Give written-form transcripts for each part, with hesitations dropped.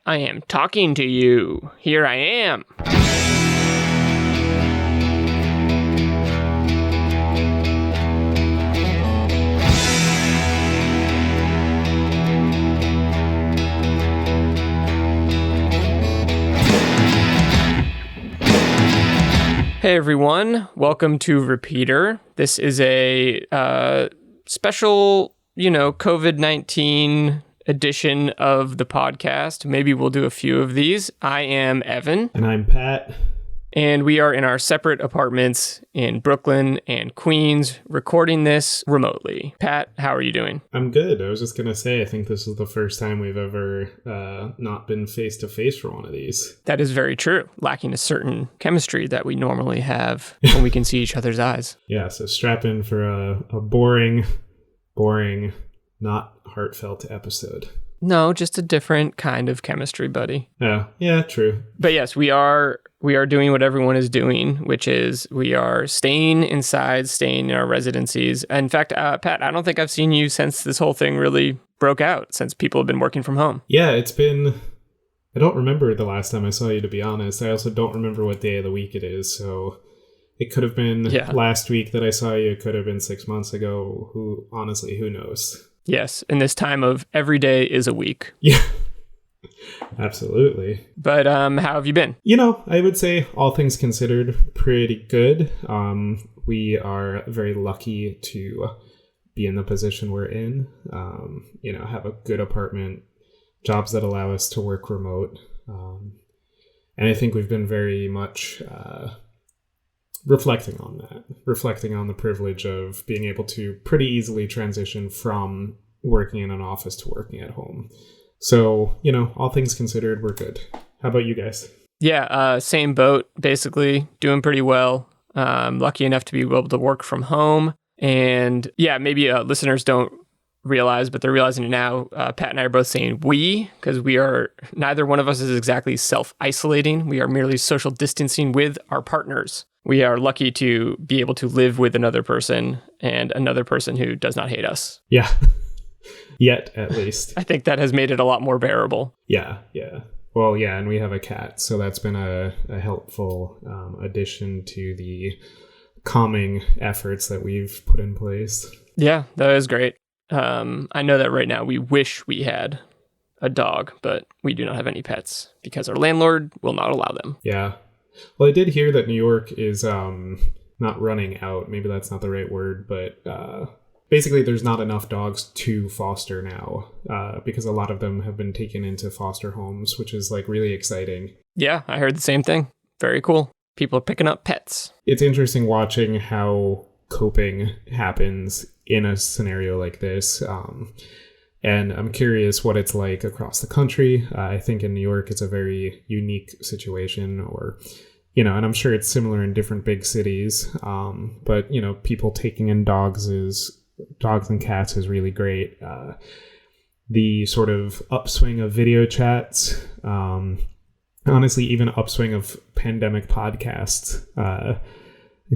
I am talking to you. Here I am. Hey everyone, welcome to Repeater. This is a special, COVID-19 edition of the podcast. Maybe we'll do a few of these. I am Evan. And I'm Pat. And we are in our separate apartments in Brooklyn and Queens, recording this remotely. Pat, how are you doing? I'm good. I was just going to say, I think this is the first time we've ever not been face-to-face for one of these. That is very true. Lacking a certain chemistry that we normally have when we can see each other's eyes. Yeah, so strap in for a boring, not heartfelt episode. No, just a different kind of chemistry, buddy. Oh, yeah, true. But yes, we are doing what everyone is doing, which is we are staying inside, staying in our residencies. In fact, Pat, I don't think I've seen you since this whole thing really broke out, since people have been working from home. Yeah, I don't remember the last time I saw you, to be honest. I also don't remember what day of the week it is, so it could have been last week that I saw you. It could have been 6 months ago. Who knows? Yes, in this time of every day is a week. Yeah, absolutely. But how have you been? I would say all things considered, pretty good. We are very lucky to be in the position we're in. Have a good apartment, jobs that allow us to work remote. And I think we've been very much reflecting on the privilege of being able to pretty easily transition from working in an office to working at home. So, all things considered, we're good. How about you guys? Yeah, same boat, basically, doing pretty well. Lucky enough to be able to work from home. And yeah, maybe listeners don't realize, but they're realizing it now. Pat and I are both saying we, because neither one of us is exactly self-isolating. We are merely social distancing with our partners. We are lucky to be able to live with another person and another person who does not hate us. Yeah. Yet, at least. I think that has made it a lot more bearable. Yeah. Well, yeah, and we have a cat, so that's been a helpful addition to the calming efforts that we've put in place. Yeah, that is great. I know that right now we wish we had a dog, but we do not have any pets because our landlord will not allow them. Yeah. Well, I did hear that New York is not running out. Maybe that's not the right word, but basically there's not enough dogs to foster now because a lot of them have been taken into foster homes, which is really exciting. Yeah, I heard the same thing. Very cool. People are picking up pets. It's interesting watching how coping happens in a scenario like this. And I'm curious what it's like across the country. I think in New York, it's a very unique situation and I'm sure it's similar in different big cities. But, people taking in dogs and cats is really great. The sort of upswing of video chats, honestly, even upswing of pandemic podcasts. I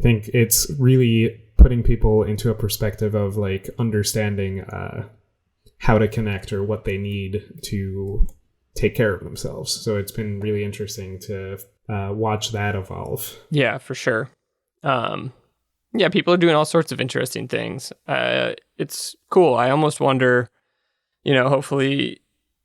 think it's really putting people into a perspective of understanding how to connect or what they need to take care of themselves. So it's been really interesting to watch that evolve. Yeah, for sure. Yeah, people are doing all sorts of interesting things. It's cool. I almost wonder, hopefully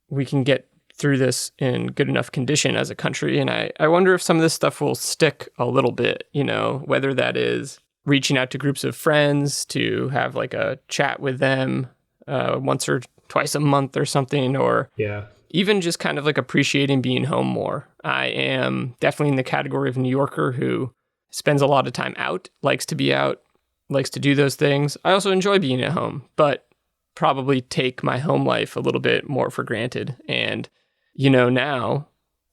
we can get through this in good enough condition as a country. And I wonder if some of this stuff will stick a little bit, whether that is reaching out to groups of friends to have a chat with them once or twice a month or something, or even just kind of appreciating being home more. I am definitely in the category of New Yorker who spends a lot of time out, likes to be out, likes to do those things. I also enjoy being at home, but probably take my home life a little bit more for granted. And, now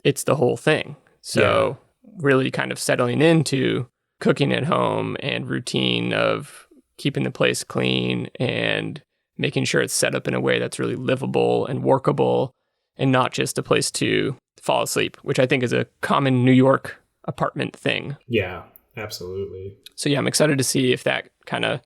it's the whole thing. So really kind of settling into cooking at home and routine of keeping the place clean and making sure it's set up in a way that's really livable and workable and not just a place to fall asleep, which I think is a common New York apartment thing. Yeah, absolutely. So yeah, I'm excited to see if that kind of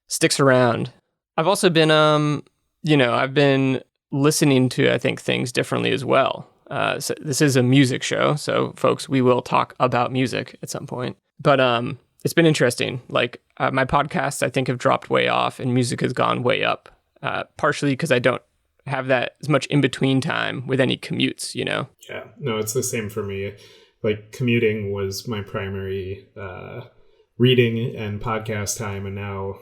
sticks around. I've also been, I've been listening to, I think, things differently as well. So this is a music show, so folks, we will talk about music at some point. But it's been interesting. Like my podcasts, I think, have dropped way off, and music has gone way up. Partially because I don't have that as much in between time with any commutes, you know? Yeah, no, it's the same for me. Like commuting was my primary reading and podcast time, and now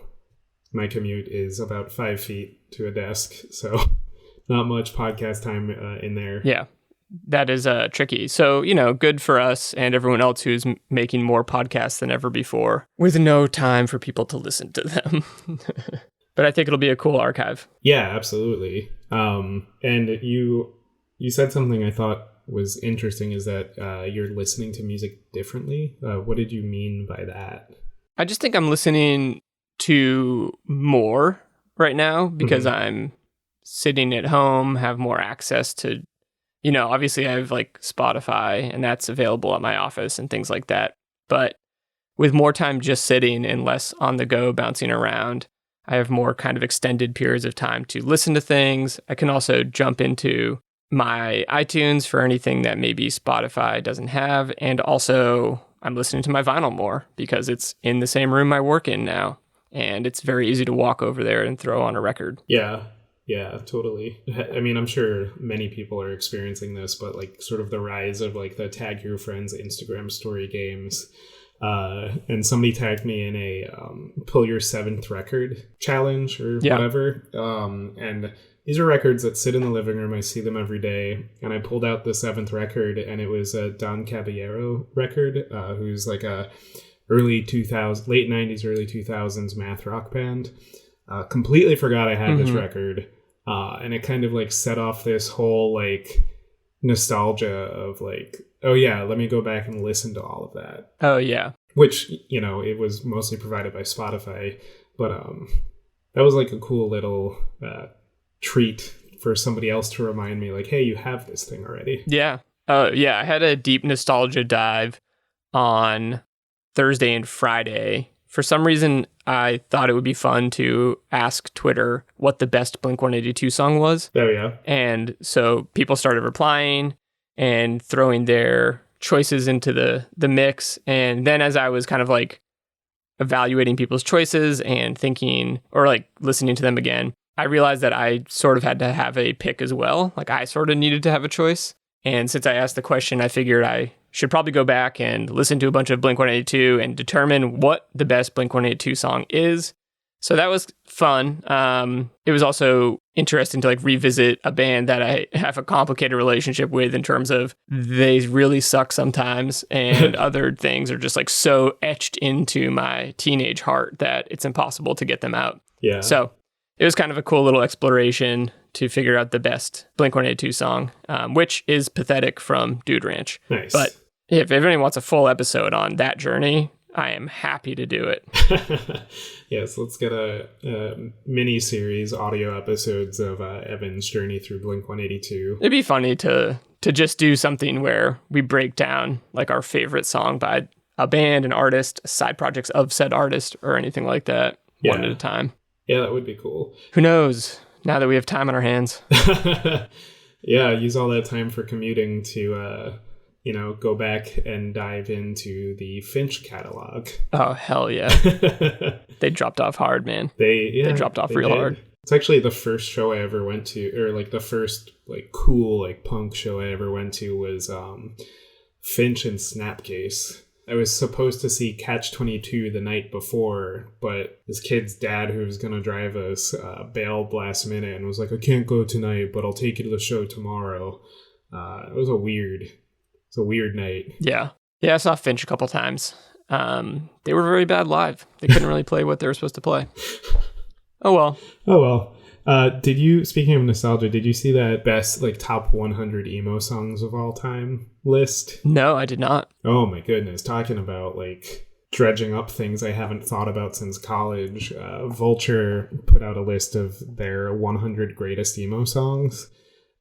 my commute is about 5 feet to a desk, so not much podcast time in there. Yeah, that is tricky. So, you know, good for us and everyone else who's making more podcasts than ever before with no time for people to listen to them. But I think it'll be a cool archive. Yeah, absolutely. And you said something I thought was interesting, is that you're listening to music differently. What did you mean by that? I just think I'm listening to more right now because I'm sitting at home, have more access to, you know, obviously I have like Spotify and that's available at my office and things like that. But with more time just sitting and less on the go bouncing around, I have more kind of extended periods of time to listen to things. I can also jump into my iTunes for anything that maybe Spotify doesn't have. And also I'm listening to my vinyl more because it's in the same room I work in now. And it's very easy to walk over there and throw on a record. Yeah, totally. I mean, I'm sure many people are experiencing this, but like sort of the rise of like the tag your friends Instagram story games. And somebody tagged me in a pull your seventh record challenge or whatever. And these are records that sit in the living room. I see them every day. And I pulled out the seventh record, and it was a Don Caballero record, who's like a late 90s, early 2000s math rock band. Completely forgot I had this record. And it kind of like set off this whole like nostalgia of like, oh yeah, let me go back and listen to all of that. Oh yeah. Which, you know, it was mostly provided by Spotify, but that was like a cool little treat for somebody else to remind me like, hey, you have this thing already. Yeah. Yeah, I had a deep nostalgia dive on Thursday and Friday. For some reason, I thought it would be fun to ask Twitter what the best Blink-182 song was. Oh, yeah. And so people started replying and throwing their choices into the mix. And then as I was kind of like evaluating people's choices and thinking, or like listening to them again, I realized that I sort of had to have a pick as well. Like I sort of needed to have a choice. And since I asked the question, I figured I should probably go back and listen to a bunch of Blink-182 and determine what the best Blink-182 song is. So that was fun. It was also interesting to like revisit a band that I have a complicated relationship with in terms of they really suck sometimes and other things are just like so etched into my teenage heart that it's impossible to get them out. Yeah. So it was kind of a cool little exploration to figure out the best Blink-182 song, which is Pathetic from Dude Ranch. Nice. But if anyone wants a full episode on that journey, I am happy to do it. Yes, let's get a mini series audio episodes of Evan's journey through Blink-182. It'd be funny to just do something where we break down like our favorite song by a band, an artist, side projects of said artist, or anything like that, one at a time. Yeah, that would be cool. Who knows? Now that we have time on our hands. Yeah, use all that time for commuting to go back and dive into the Finch catalog. Oh, hell yeah. They dropped off hard, man. They dropped off real hard. It's actually the first show I ever went to, or like the first like cool like punk show I ever went to was Finch and Snapcase. I was supposed to see Catch-22 the night before, but this kid's dad, who was going to drive us, bailed last minute and was like, I can't go tonight, but I'll take you to the show tomorrow. It was a weird night. Yeah. Yeah, I saw Finch a couple times. They were very bad live. They couldn't really play what they were supposed to play. Oh, well. Speaking of nostalgia, did you see that best, like, top 100 emo songs of all time list? No, I did not. Oh my goodness. Talking about, like, dredging up things I haven't thought about since college. Vulture put out a list of their 100 greatest emo songs.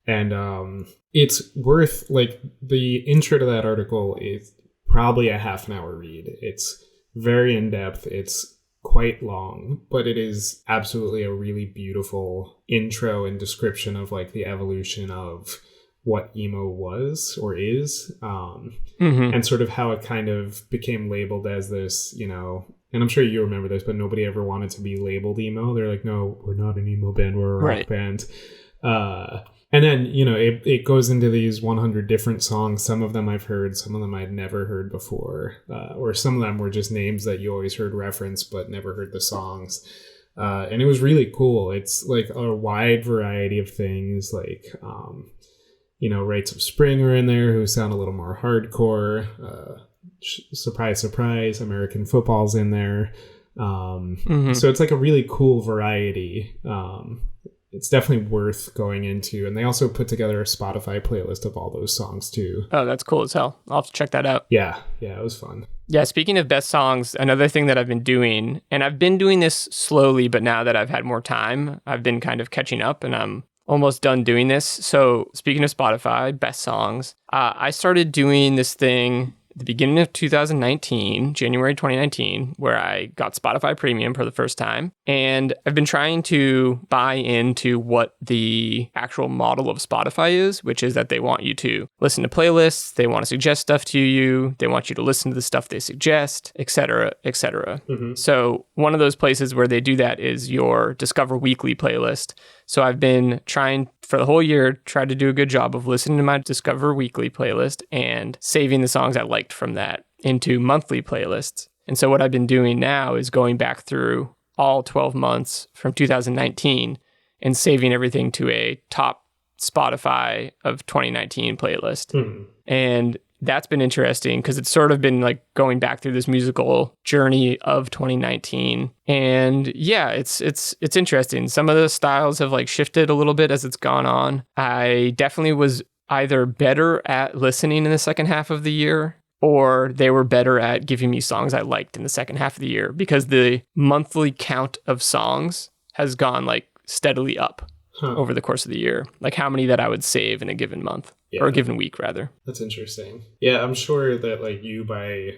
And it's worth, like, the intro to that article is probably a half an hour read. It's very in-depth. It's quite long, but it is absolutely a really beautiful intro and description of, like, the evolution of what emo was or is, Mm-hmm. and sort of how it kind of became labeled as this, and I'm sure you remember this, but nobody ever wanted to be labeled emo. They're like, no, we're not an emo band, we're a rock Right. band. And then, it goes into these 100 different songs. Some of them I've heard, some of them I'd never heard before, or some of them were just names that you always heard referenced but never heard the songs. And it was really cool. It's like a wide variety of things, like, Rites of Spring are in there, who sound a little more hardcore. Surprise, surprise, American Football's in there. Mm-hmm. So it's like a really cool variety. It's definitely worth going into. And they also put together a Spotify playlist of all those songs too. Oh, that's cool as hell. I'll have to check that out. Yeah, it was fun. Yeah, speaking of best songs, another thing that I've been doing, and I've been doing this slowly, but now that I've had more time, I've been kind of catching up and I'm almost done doing this. So speaking of Spotify, best songs, I started doing this thing at the beginning of 2019, January 2019, where I got Spotify Premium for the first time. And I've been trying to buy into what the actual model of Spotify is, which is that they want you to listen to playlists, they want to suggest stuff to you, they want you to listen to the stuff they suggest, etc., etc. Mm-hmm. So one of those places where they do that is your Discover Weekly playlist. So I've been trying for the whole year, tried to do a good job of listening to my Discover Weekly playlist and saving the songs I liked from that into monthly playlists. And so what I've been doing now is going back through all 12 months from 2019 and saving everything to a top Spotify of 2019 playlist. Mm-hmm. And that's been interesting because it's sort of been like going back through this musical journey of 2019. And yeah, it's interesting. Some of the styles have like shifted a little bit as it's gone on. I definitely was either better at listening in the second half of the year, or they were better at giving me songs I liked in the second half of the year, because the monthly count of songs has gone like steadily up over the course of the year, like how many that I would save in a given month. Yeah. Or a given week, rather. That's interesting. Yeah, I'm sure that like you, by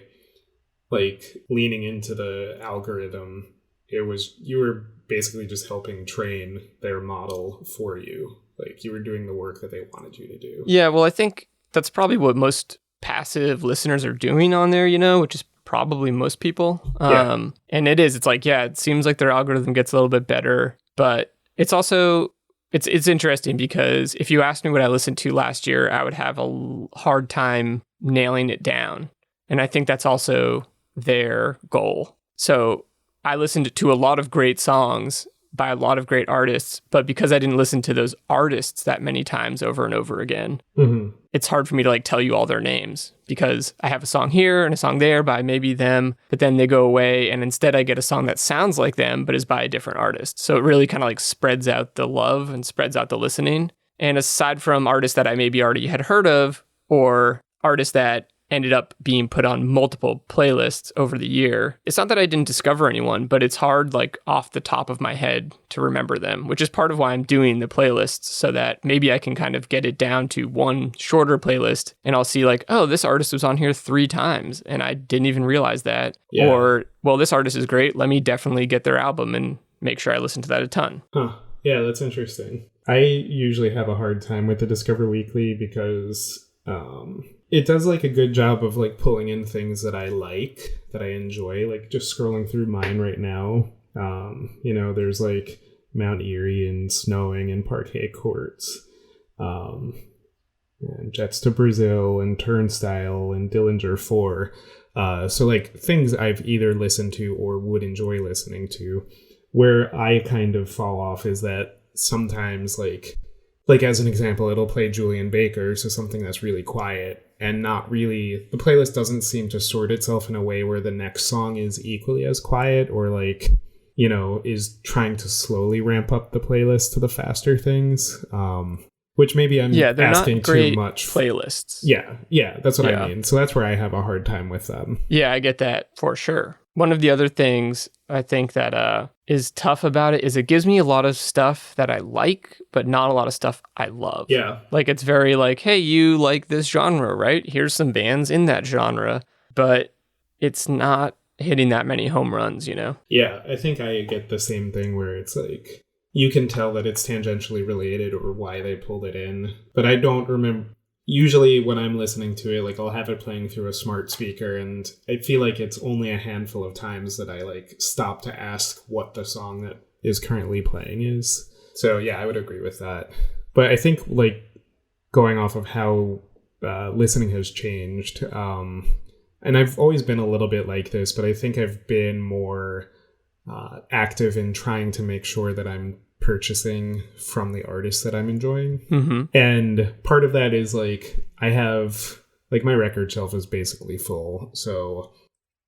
like leaning into the algorithm, you were basically just helping train their model for you. Like you were doing the work that they wanted you to do. Yeah, well, I think that's probably what most passive listeners are doing on there, which is probably most people. Yeah. And it's like, yeah, it seems like their algorithm gets a little bit better, but it's also... It's interesting because if you asked me what I listened to last year, I would have a hard time nailing it down. And I think that's also their goal. So I listened to a lot of great songs by a lot of great artists, but because I didn't listen to those artists that many times over and over again, Mm-hmm. it's hard for me to like tell you all their names, because I have a song here and a song there by maybe them, but then they go away and instead I get a song that sounds like them but is by a different artist. So it really kind of like spreads out the love and spreads out the listening. And aside from artists that I maybe already had heard of, or artists that ended up being put on multiple playlists over the year, it's not that I didn't discover anyone, but it's hard like off the top of my head to remember them, which is part of why I'm doing the playlists, so that maybe I can kind of get it down to one shorter playlist and I'll see like, oh, this artist was on here 3 times and I didn't even realize that. Yeah. Or, well, this artist is great, let me definitely get their album and make sure I listen to that a ton. Huh. Yeah, that's interesting. I usually have a hard time with the Discover Weekly because it does like a good job of like pulling in things that I like, that I enjoy. Like just scrolling through mine right now, there's like Mount Erie and Snowing and Parquet Courts, and Jets to Brazil and Turnstile and Dillinger 4. So like things I've either listened to or would enjoy listening to. Where I kind of fall off is that sometimes like as an example, it'll play Julian Baker, so something that's really quiet, and not really, the playlist doesn't seem to sort itself in a way where the next song is equally as quiet, or like, is trying to slowly ramp up the playlist to the faster things, which maybe I'm they're asking not great too much. playlists. Yeah, that's what I mean. So that's where I have a hard time with them. Yeah, I get that for sure. One of the other things I think that is tough about it is it gives me a lot of stuff that I like, but not a lot of stuff I love. Yeah. Like it's very like, hey, you like this genre, right? Here's some bands in that genre, but it's not hitting that many home runs, Yeah, I think I get the same thing where it's like, you can tell that it's tangentially related or why they pulled it in. But I don't remember. Usually when I'm listening to it, like I'll have it playing through a smart speaker, and I feel like it's only a handful of times that I like stop to ask what the song that is currently playing is. So yeah, I would agree with that. But I think like going off of how listening has changed, and I've always been a little bit like this, but I think I've been more active in trying to make sure that I'm purchasing from the artists that I'm enjoying. Mm-hmm. And part of that is like I have like my record shelf is basically full. So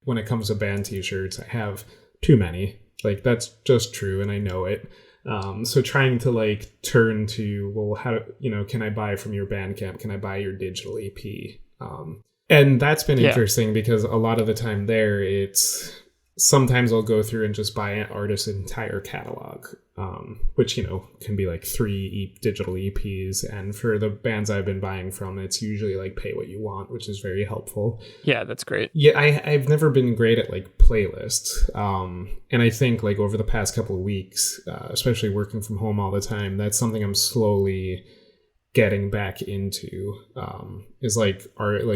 when it comes to band t-shirts, I have too many. Like that's just true and I know it. So trying to like turn to, well, how, can I buy from your Bandcamp? Can I buy your digital EP? And that's been interesting because a lot of the time there it's sometimes I'll go through and just buy an artist's entire catalog, which, can be like 3 digital EPs. And for the bands I've been buying from, it's usually like pay what you want, which is very helpful. Yeah, that's great. Yeah, I've never been great at like playlists. And I think like over the past couple of weeks, especially working from home all the time, that's something I'm slowly getting back into, is like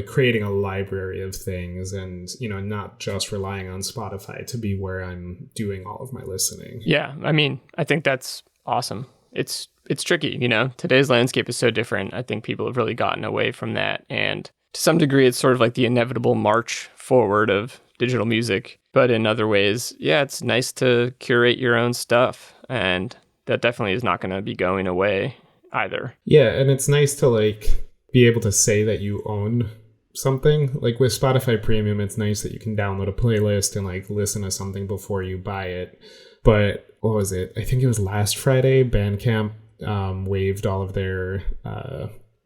creating a library of things and not just relying on Spotify to be where I'm doing all of my listening. Yeah, I mean, I think that's awesome. It's tricky, today's landscape is so different. I think people have really gotten away from that, and to some degree it's sort of like the inevitable march forward of digital music, but in other ways, yeah, it's nice to curate your own stuff, and that definitely is not going to be going away either. Yeah, and it's nice to like be able to say that you own something. Like with Spotify Premium, it's nice that you can download a playlist and like listen to something before you buy it. But what was it? I think it was last Friday, Bandcamp waived all of their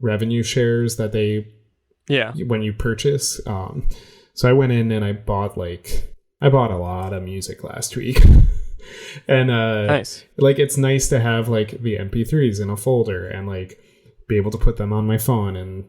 revenue shares that they when you purchase. So I went in and I bought a lot of music last week. And nice. Like it's nice to have like the MP3s in a folder and like be able to put them on my phone and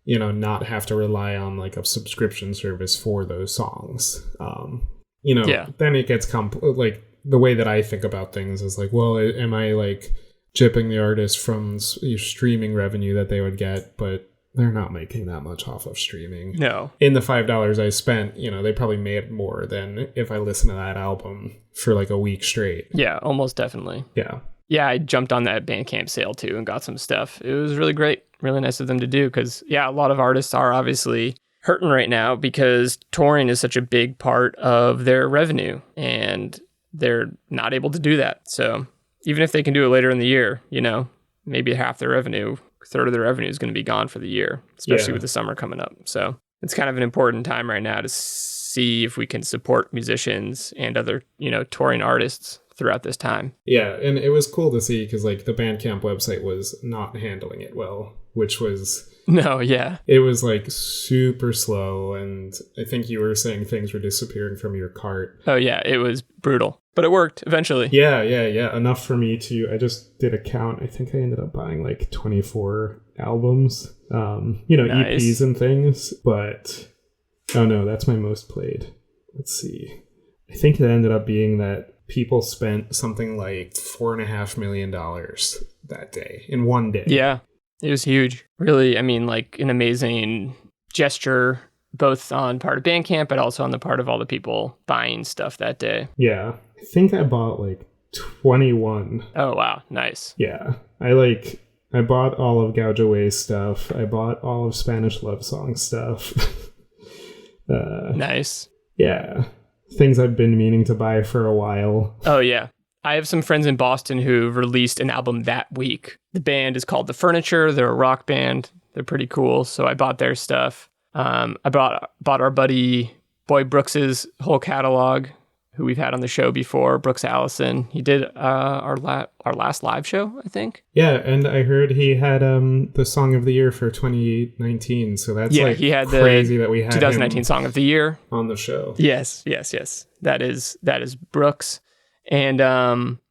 not have to rely on like a subscription service for those songs. Then it gets like the way that I think about things is like, well, am I like gypping the artist from streaming revenue that they would get, but they're not making that much off of streaming. No. In the $5 I spent, they probably made more than if I listened to that album for like a week straight. Yeah, almost definitely. Yeah. Yeah, I jumped on that Bandcamp sale too and got some stuff. It was really great. Really nice of them to do because, yeah, a lot of artists are obviously hurting right now because touring is such a big part of their revenue and they're not able to do that. So even if they can do it later in the year, maybe half their revenue, a third of their revenue is going to be gone for the year, especially with the summer coming up. So it's kind of an important time right now to see if we can support musicians and other, touring artists throughout this time. Yeah, and it was cool to see because like the Bandcamp website was not handling it well, which was... No, yeah. It was like super slow, and I think you were saying things were disappearing from your cart. Oh yeah, it was brutal. But it worked eventually. Yeah. Enough for me to... I just did a count. I think I ended up buying like 24 albums, nice. EPs and things. But, oh no, that's my most played. Let's see. I think it ended up being that people spent something like $4.5 million that day, in one day. Yeah, it was huge. Really, I mean, like an amazing gesture, both on part of Bandcamp, but also on the part of all the people buying stuff that day. Yeah. I think I bought like 21. Oh, wow. Nice. Yeah. I bought all of Gouge Away stuff. I bought all of Spanish Love Song stuff. Nice. Yeah. Things I've been meaning to buy for a while. Oh, yeah. I have some friends in Boston who released an album that week. The band is called The Furniture. They're a rock band. They're pretty cool. So I bought their stuff. I bought our buddy Boy Brooks's whole catalog, who we've had on the show before, Brooks Allison. He did our last live show, I think. Yeah, and I heard he had the Song of the Year for 2019. So that's he had crazy that we had 2019 Song of the Year on the show. Yes. That is Brooks. And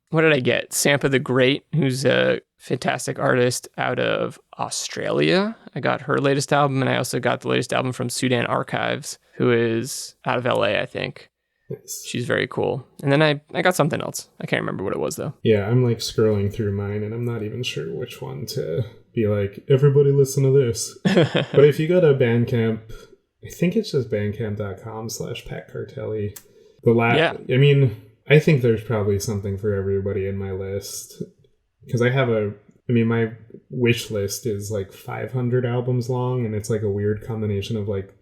what did I get? Sampa the Great, who's a fantastic artist out of Australia. I got her latest album, and I also got the latest album from Sudan Archives, who is out of LA, I think. Nice. She's very cool. And then I got something else. I can't remember what it was though. Yeah, I'm like scrolling through mine and I'm not even sure which one to be like, everybody listen to this. But if you go to Bandcamp, I think it's just bandcamp.com/Pat Cartelli. I mean, I think there's probably something for everybody in my list. Because my wish list is like 500 albums long, and it's like a weird combination of like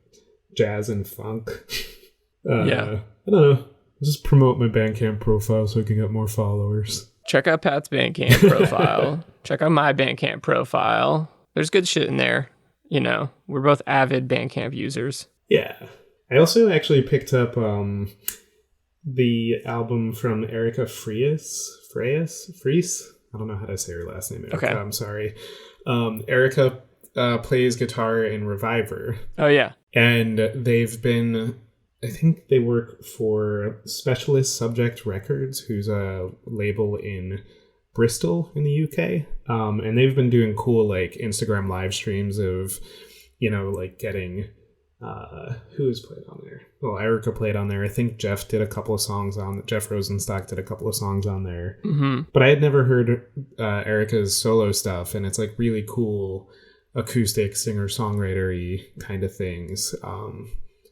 jazz and funk. Yeah. I don't know. Just promote my Bandcamp profile so I can get more followers. Check out Pat's Bandcamp profile. Check out my Bandcamp profile. There's good shit in there. You know, we're both avid Bandcamp users. Yeah. I also actually picked up the album from Erica Fries. I don't know how to say her last name. Okay. I'm sorry. Erica plays guitar in Reviver. Oh, yeah. And they've been... I think they work for Specialist Subject Records, who's a label in Bristol in the UK. And they've been doing cool like Instagram live streams of, you know, like getting who's played on there? Well, Erica played on there. I think Jeff did a couple of songs on Jeff Rosenstock did a couple of songs on there. Mm-hmm. But I had never heard Erica's solo stuff, and it's like really cool acoustic singer-songwriter-y kind of things.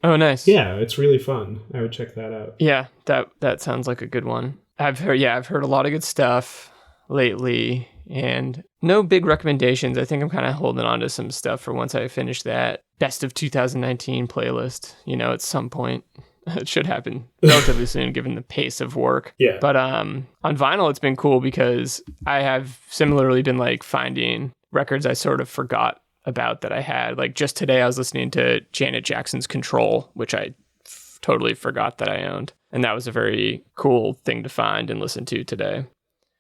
Oh, nice. Yeah, it's really fun. I would check that out. Yeah, that sounds like a good one. I've heard a lot of good stuff lately, and no big recommendations. I think I'm kind of holding on to some stuff for once I finish that best of 2019 playlist. You know, at some point. It should happen relatively soon given the pace of work. Yeah. But on vinyl, it's been cool because I have similarly been like finding records I sort of forgot about that I had. Like just today I was listening to Janet Jackson's Control, which I totally forgot that I owned. And that was a very cool thing to find and listen to today.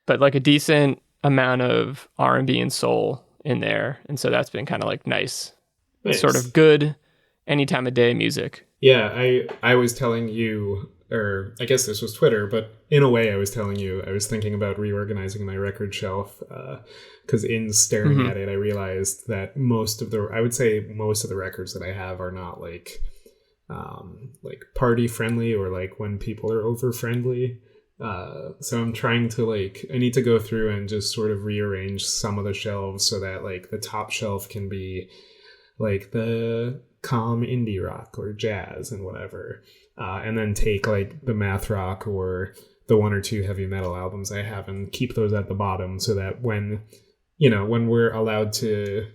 But like a decent amount of R&B and soul in there. And so that's been kind of like nice. Sort of good any time of day music. Yeah, I was telling you, or I guess this was Twitter, but in a way I was telling you, I was thinking about reorganizing my record shelf because in staring at it, I realized that most of the records that I have are not like party friendly or like when people are over friendly. So I'm trying to I need to go through and just sort of rearrange some of the shelves so that like the top shelf can be like the calm indie rock or jazz and whatever, and then take like the math rock or the one or two heavy metal albums I have and keep those at the bottom so that when we're allowed to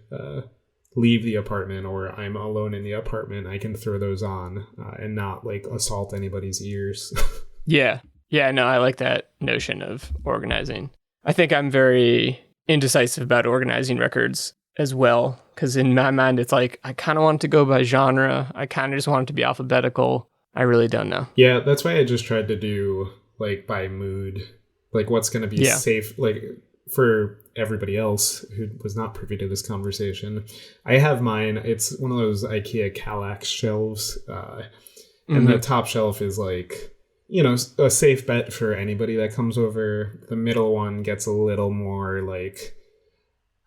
leave the apartment or I'm alone in the apartment, I can throw those on and not like assault anybody's ears. Yeah, no, I like that notion of organizing. I think I'm very indecisive about organizing records as well, because in my mind it's like I kind of want it to go by genre. I kind of just want it to be alphabetical. I really don't know. Yeah, that's why I just tried to do like by mood, like what's going to be safe, like for everybody else who was not privy to this conversation. I have mine. It's one of those IKEA Kallax shelves, and the top shelf is like, a safe bet for anybody that comes over. The middle one gets a little more like,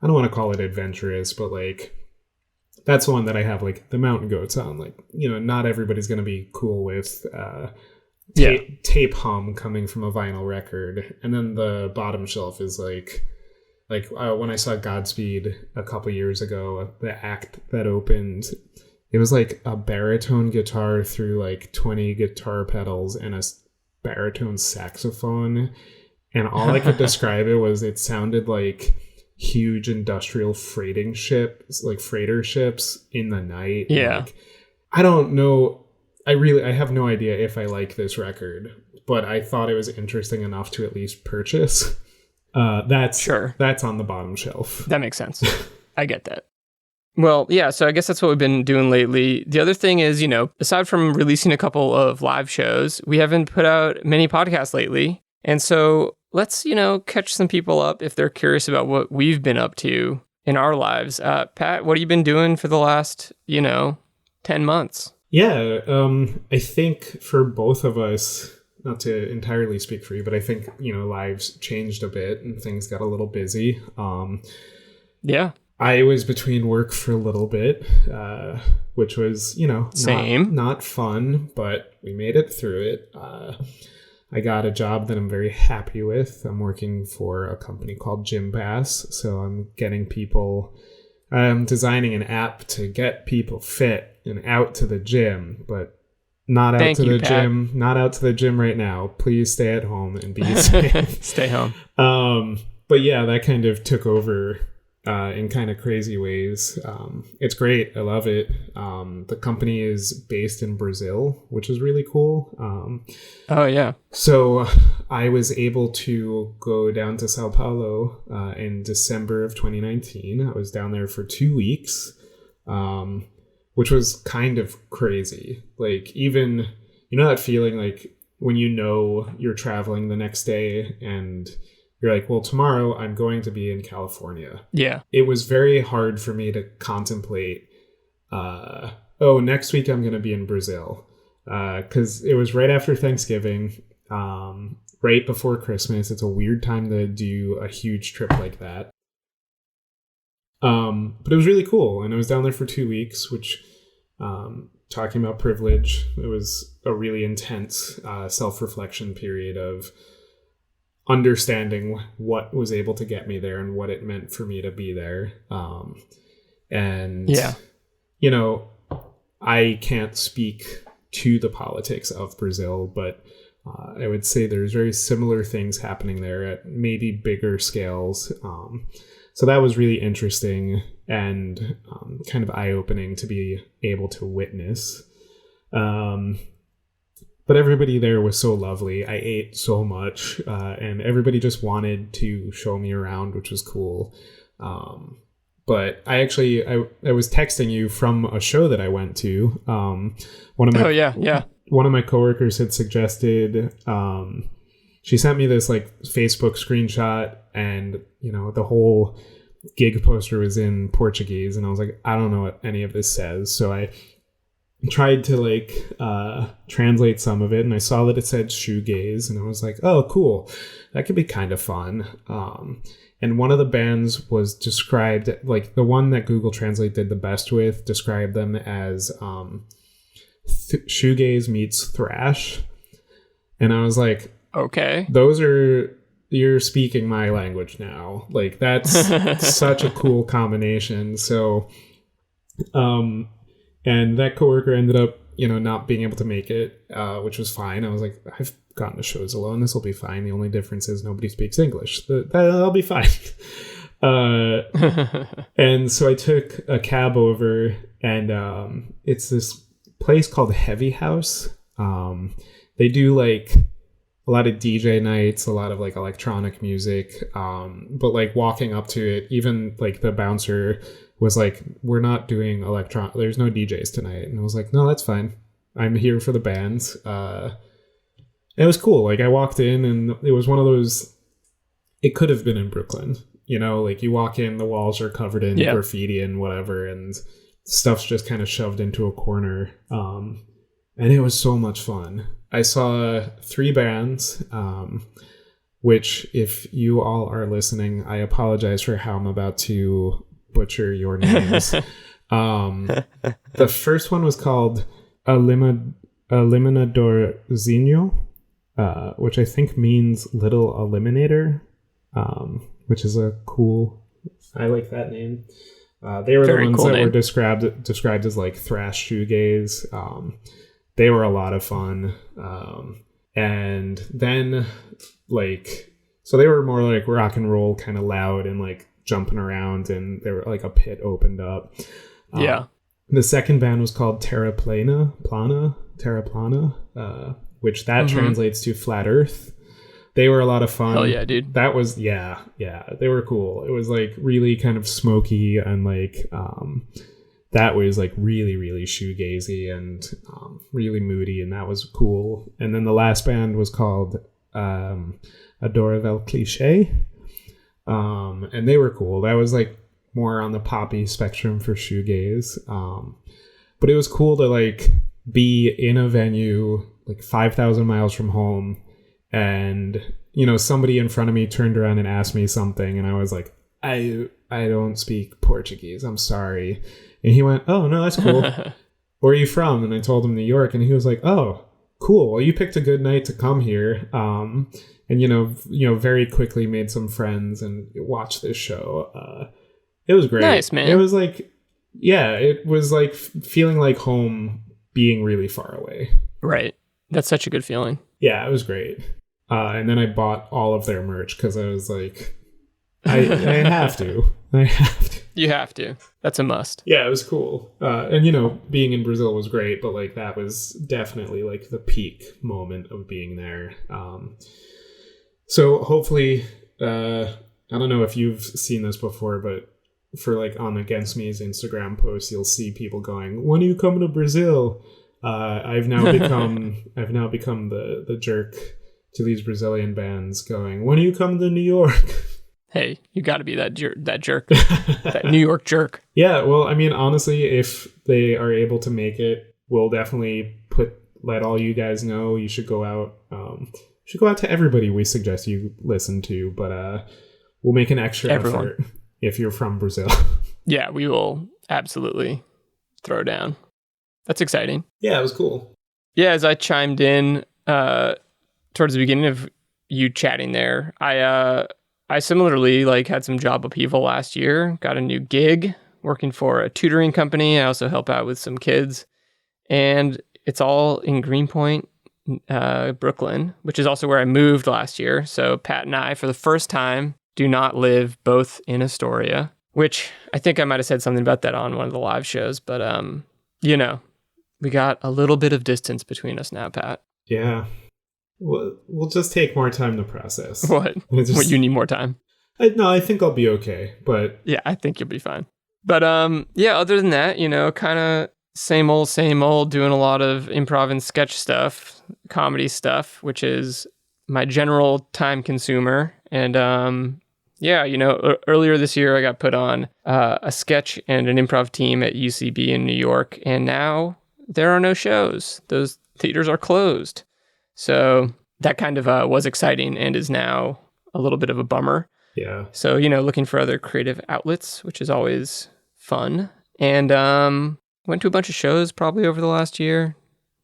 I don't want to call it adventurous, but like that's one that I have like the mountain goats on. Like, not everybody's going to be cool with tape hum coming from a vinyl record. And then the bottom shelf is like when I saw Godspeed a couple years ago, the act that opened, it was like a baritone guitar through like 20 guitar pedals and a baritone saxophone. And all I could describe it sounded like huge industrial freighter ships in the night. Yeah. Like, I don't know. I have no idea if I like this record, but I thought it was interesting enough to at least purchase. That's on the bottom shelf. That makes sense. I get that. Well, yeah, so I guess that's what we've been doing lately. The other thing is, aside from releasing a couple of live shows, we haven't put out many podcasts lately. And so let's, catch some people up if they're curious about what we've been up to in our lives. Pat, what have you been doing for the last, 10 months? Yeah, I think for both of us, not to entirely speak for you, but I think, lives changed a bit and things got a little busy. Yeah. I was between work for a little bit, which was, Same. not fun, but we made it through it. I got a job that I'm very happy with. I'm working for a company called Gympass, so I'm designing an app to get people fit and out to the gym, but not out to the gym. Not out to the gym right now. Please stay at home and be safe. Stay home. But yeah, that kind of took over in kind of crazy ways. It's great. I love it. The company is based in Brazil, which is really cool. Oh, yeah. So I was able to go down to Sao Paulo in December of 2019. I was down there for 2 weeks, which was kind of crazy. Like, even, that feeling like when you're traveling the next day and you're like, well, tomorrow I'm going to be in California. Yeah. It was very hard for me to contemplate, next week I'm going to be in Brazil. Because it was right after Thanksgiving, right before Christmas. It's a weird time to do a huge trip like that. But it was really cool. And I was down there for 2 weeks, which, talking about privilege, it was a really intense self-reflection period of understanding what was able to get me there and what it meant for me to be there. I can't speak to the politics of Brazil, but I would say there's very similar things happening there at maybe bigger scales. So that was really interesting and kind of eye-opening to be able to witness. But everybody there was so lovely. I ate so much, and everybody just wanted to show me around, which was cool. But I was texting you from a show that I went to. One of my coworkers had suggested. She sent me this like Facebook screenshot, and the whole gig poster was in Portuguese, and I was like, I don't know what any of this says. So I tried to translate some of it, and I saw that it said shoegaze, and I was like, oh, cool, that could be kind of fun. And one of the bands was described, like the one that Google Translate did the best with, described them as shoegaze meets thrash. And I was like, okay, you're speaking my language now. Like, that's such a cool combination. So, and that coworker ended up, not being able to make it, which was fine. I was like, I've gotten to shows alone. This will be fine. The only difference is nobody speaks English. That'll be fine. And so I took a cab over, and it's this place called Heavy House. They do like a lot of DJ nights, a lot of like electronic music. But like walking up to it, even like the bouncer was like, we're not doing there's no DJs tonight. And I was like, no, that's fine. I'm here for the bands. It was cool. Like, I walked in, and it was one of those, it could have been in Brooklyn, like you walk in, the walls are covered in graffiti and whatever, and stuff's just kind of shoved into a corner. And it was so much fun. I saw 3 bands, which, if you all are listening, I apologize for how I'm about to butcher your names. The first one was called Eliminadorzinho, which I think means Little Eliminator, which is I like that name. They were the ones that were described as like thrash shoegaze. They were a lot of fun. And then so they were more like rock and roll, kind of loud and like jumping around, and they were like a pit opened up. The second band was called Terra Plana, which that translates to Flat Earth. They were a lot of fun. Hell yeah, dude. That was, they were cool. It was like really kind of smoky, and like that was like really, really shoegazy and really moody, and that was cool. And then the last band was called Adora Vel Cliché, and they were cool. That was like more on the poppy spectrum for shoegaze, but it was cool to like be in a venue like 5,000 miles from home, and somebody in front of me turned around and asked me something, and I was like, I I don't speak Portuguese. I'm sorry. And he went, oh, no, that's cool. Where are you from? And I told him New York. And he was like, oh, cool. Well, you picked a good night to come here. And, very quickly made some friends and watched this show. It was great. Nice, man. It was like, yeah, it was like feeling like home being really far away. Right. That's such a good feeling. Yeah, it was great. And then I bought all of their merch because I was like, I have to. I have to. You have to. That's a must. Yeah, it was cool. And, being in Brazil was great, but like that was definitely like the peak moment of being there. So hopefully, I don't know if you've seen this before, but for like on Against Me's Instagram posts, you'll see people going, when are you coming to Brazil? I've now become the jerk to these Brazilian bands going, when are you coming to New York? Hey, you got to be that jerk, that New York jerk. Yeah, well, I mean, honestly, if they are able to make it, we'll definitely let all you guys know. You should go out. Should go out to everybody we suggest you listen to, but we'll make an extra effort if you're from Brazil. Yeah, we will absolutely throw down. That's exciting. Yeah, it was cool. Yeah, as I chimed in towards the beginning of you chatting there, I similarly had some job upheaval last year, got a new gig working for a tutoring company. I also help out with some kids, and it's all in Greenpoint, Brooklyn, which is also where I moved last year. So Pat and I, for the first time, do not live both in Astoria, which I think I might have said something about that on one of the live shows, but we got a little bit of distance between us now, Pat. Yeah. We'll just take more time to process. What? What, you need more time? I think I'll be okay, but... Yeah, I think you'll be fine. But other than that, kind of same old, doing a lot of improv and sketch stuff, comedy stuff, which is my general time consumer. And earlier this year I got put on a sketch and an improv team at UCB in New York, and now there are no shows. Those theaters are closed. So that kind of was exciting and is now a little bit of a bummer. Yeah. So, looking for other creative outlets, which is always fun. And went to a bunch of shows probably over the last year.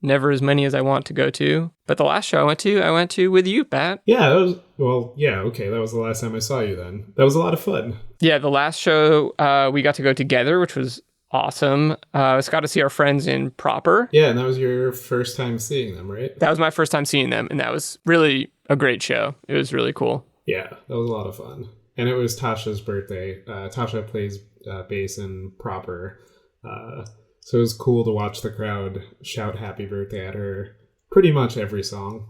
Never as many as I want to go to. But the last show I went to with you, Pat. Yeah, that was the last time I saw you then. That was a lot of fun. Yeah, the last show we got to go together, which was awesome. I got to see our friends in Proper. Yeah, and that was your first time seeing them, right? That was my first time seeing them, and that was really a great show. It was really cool. Yeah, that was a lot of fun. And it was Tasha's birthday. Tasha plays bass in Proper. So it was cool to watch the crowd shout happy birthday at her pretty much every song.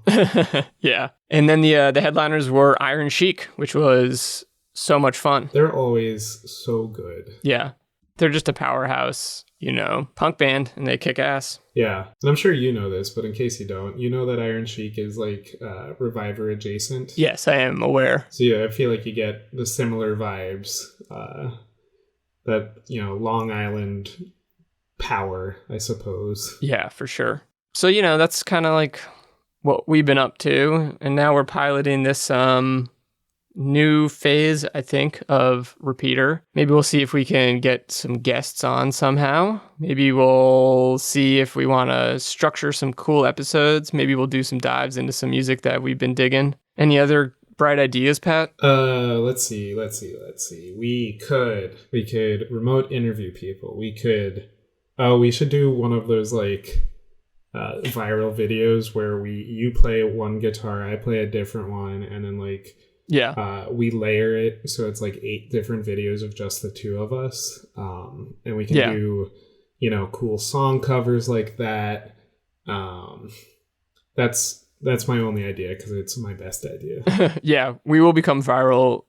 Yeah. And then the headliners were Iron Chic, which was so much fun. They're always so good. Yeah. They're just a powerhouse, punk band, and they kick ass. Yeah. And I'm sure you know this, but in case you don't, you know that Iron Chic is Reviver adjacent? Yes, I am aware. So yeah, I feel like you get the similar vibes that, Long Island power, I suppose. Yeah, for sure. So, that's kind of like what we've been up to. And now we're piloting this new phase, I think, of Repeater. Maybe we'll see if we can get some guests on somehow. Maybe we'll see if we want to structure some cool episodes. Maybe we'll do some dives into some music that we've been digging. Any other bright ideas, Pat? Let's see. We could remote interview people. We should do one of those viral videos where you play one guitar, I play a different one, and then we layer it so it's 8 different videos of just the two of us, and we can do cool song covers like that. That's my only idea because it's my best idea. Yeah, we will become viral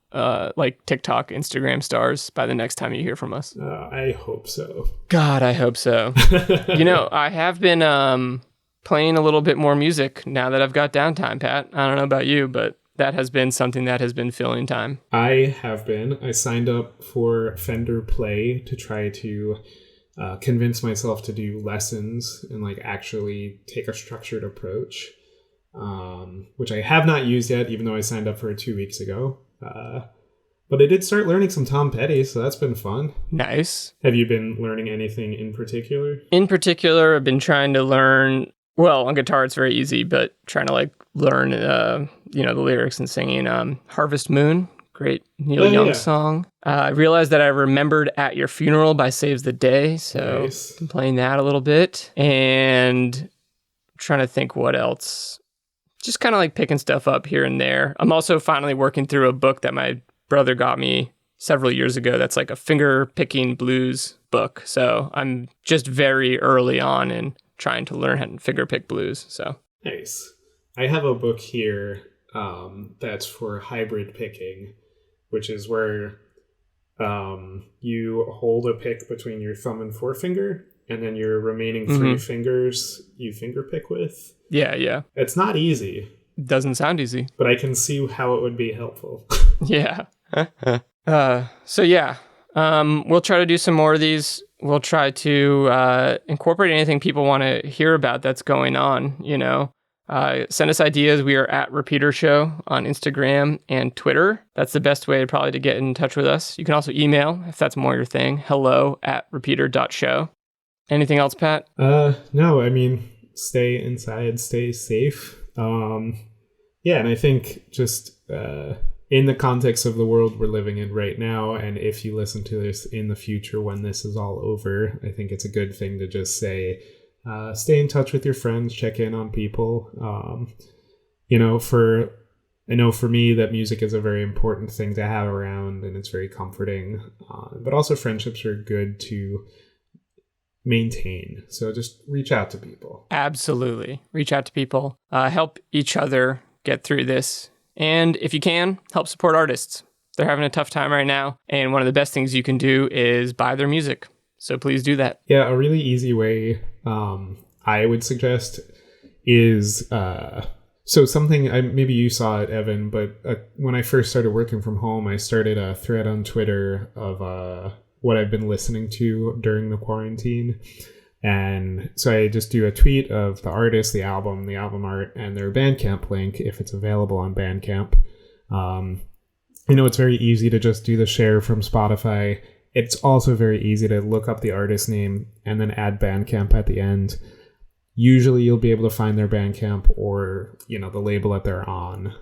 like TikTok, Instagram stars by the next time you hear from us. I hope so. God, I hope so. I have been playing a little bit more music now that I've got downtime, Pat. I don't know about you, but that has been something that has been filling time. I have been. I signed up for Fender Play to try to convince myself to do lessons and actually take a structured approach, which I have not used yet, even though I signed up for it 2 weeks ago. But I did start learning some Tom Petty, so that's been fun. Nice. Have you been learning anything in particular? In particular, I've been trying to learn, well, on guitar it's very easy, but trying to like learn, the lyrics and singing Harvest Moon, great Neil Young song. I realized that I remembered At Your Funeral by Saves the Day, so Nice. I'm playing that a little bit. And trying to think what else. Just kind of like picking stuff up here and there. I'm also finally working through a book that my brother got me several years ago that's like a finger picking blues book. So I'm just very early on in trying to learn how to finger pick blues. So Nice. I have a book here that's for hybrid picking, which is where you hold a pick between your thumb and forefinger, and then your remaining three fingers you finger pick with. Yeah. It's not easy. Doesn't sound easy. But I can see how it would be helpful. Yeah. We'll try to do some more of these. We'll try to incorporate anything people want to hear about that's going on, Send us ideas. We are at Repeater Show on Instagram and Twitter. That's the best way probably to get in touch with us. You can also email if that's more your thing. hello@repeater.show. Anything else, Pat? No, I mean, stay inside, stay safe. And I think just in the context of the world we're living in right now, and if you listen to this in the future when this is all over, I think it's a good thing to just say, stay in touch with your friends, check in on people. I know for me that music is a very important thing to have around, and it's very comforting. But also friendships are good to maintain. So just reach out to people. Absolutely. Reach out to people. Help each other get through this. And if you can, help support artists. They're having a tough time right now. And one of the best things you can do is buy their music. So please do that. Yeah, a really easy way I would suggest is so something, maybe you saw it, Evan, but when I first started working from home, I started a thread on Twitter of what I've been listening to during the quarantine. And so I just do a tweet of the artist, the album art, and their Bandcamp link if it's available on Bandcamp. It's very easy to just do the share from Spotify. It's also very easy to look up the artist name and then add Bandcamp at the end. Usually you'll be able to find their Bandcamp or, the label that they're on.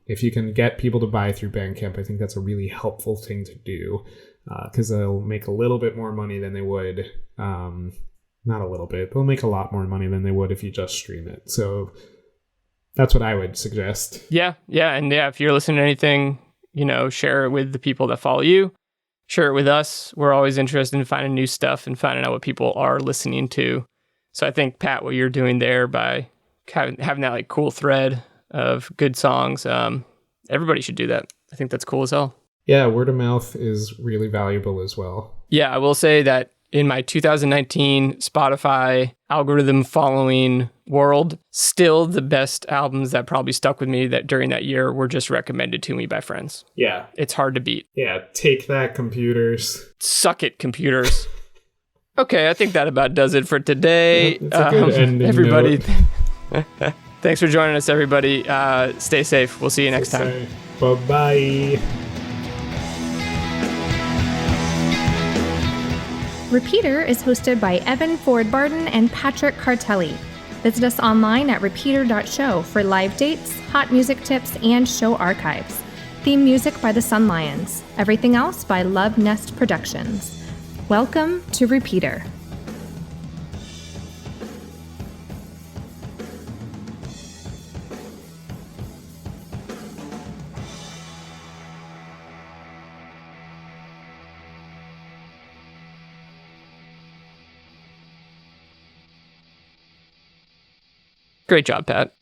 If you can get people to buy through Bandcamp, I think that's a really helpful thing to do because they'll make a little bit more money than they would. Not a little bit. They'll make a lot more money than they would if you just stream it. So that's what I would suggest. Yeah. And if you're listening to anything, share it with the people that follow you. Share it with us. We're always interested in finding new stuff and finding out what people are listening to. So I think, Pat, what you're doing there by having that like cool thread of good songs, everybody should do that. I think that's cool as hell. Yeah, word of mouth is really valuable as well. Yeah, I will say that in my 2019 Spotify algorithm following world, still the best albums that probably stuck with me that during that year were just recommended to me by friends. Yeah. It's hard to beat. Yeah, take that, computers. Suck it, computers. Okay, I think that about does it for today. It's a good ending everybody, thanks for joining us, everybody. Stay safe. We'll see you next time. Bye-bye. Repeater is hosted by Evan Ford Barden and Patrick Cartelli. Visit us online at repeater.show for live dates, hot music tips, and show archives. Theme music by the Sun Lions. Everything else by Love Nest Productions. Welcome to Repeater. Great job, Pat.